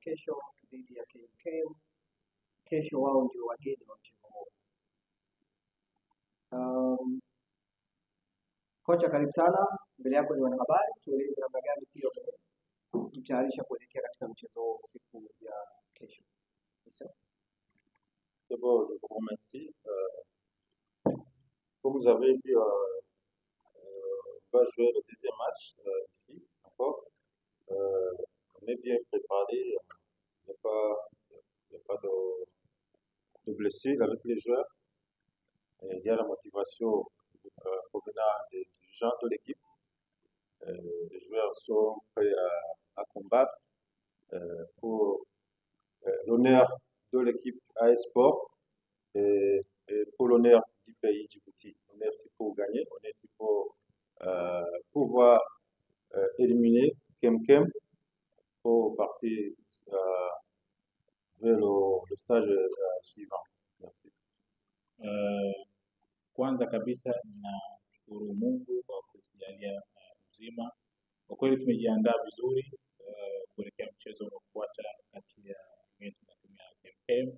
kesho dhidi ya KMKM. Kesho wao ndio wageni wa mchezo huo. Kocha, karibu sana. Mbele yako ni wanahabari, tueleze namna gani pia kujitayarisha kuelekea katika mchezo huo siku ya kesho. D'abord, je vous remercie. Comme vous avez dit, on va jouer le deuxième match ici, encore. On est bien préparé, il n'y a pas de blessures avec les joueurs. Il y a la motivation provenant des gens de l'équipe. Les joueurs sont prêts à combattre pour l'honneur de l'équipe AS Sport et pour l'honneur du pays Djibouti. On est ici pour gagner, on est ici pour pouvoir éliminer KMKM pour partir vers le stage suivant. Merci. Kwanza kabisa ninashukuru Mungu kwa kutujalia uzima. Kwa kweli tumejiandaa vizuri kuelekea mchezo unaofuata kati ya yetu na timu ya KMKM.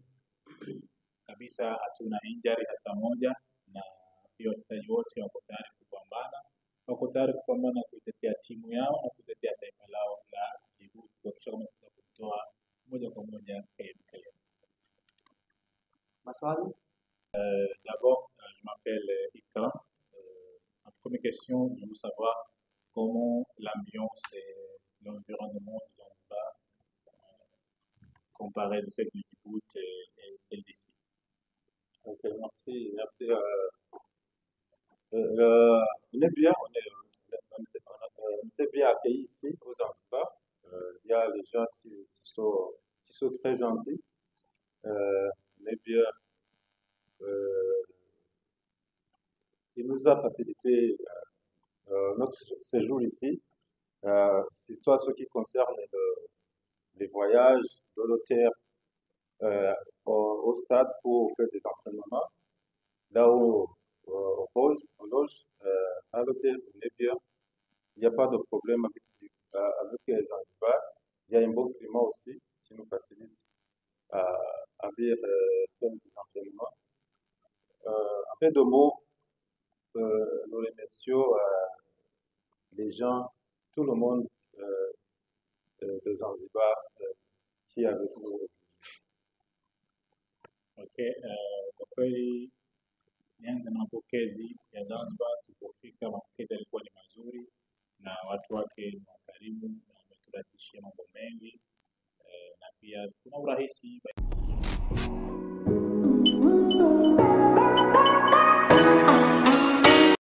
Kabisa hatuna injury hata moja, na pia wachezaji wote wako tayari kupambana, kuitetea timu yao na kuitetea taifa lao la Djibouti, kuhakikisha kama kutoa moja kwa moja KMKM. Maswali? D'abord, je m'appelle Ika. Ma première question, je veux savoir comment l'ambiance et l'environnement de Zanzibar comparé de celle du Djibouti et celle d'ici. Ok, merci. On est bien, on était bien accueillis ici aux Zanzibar. Il y a les gens qui sont très gentils. On est bien. Il nous a facilité notre séjour ici. C'est toi ce qui concerne les voyages de l'hôtel au stade pour faire des entraînements. Là où on loge à l'hôtel, on est bien. Il n'y a pas de problème avec les Zanzibar. Il y a un bon climat aussi qui nous facilite à faire des entraînements. En fait de mots, nous remercions les gens, tout le monde de Zanzibar qui est avec nous. Okay, kwa kweli nianze na mapokezi ya Zanzibar. Tulipofika mapokezi yalikuwa ni mazuri na watu wake ni wakarimu na wameturahisishia mambo mengi, na pia kuna urahisi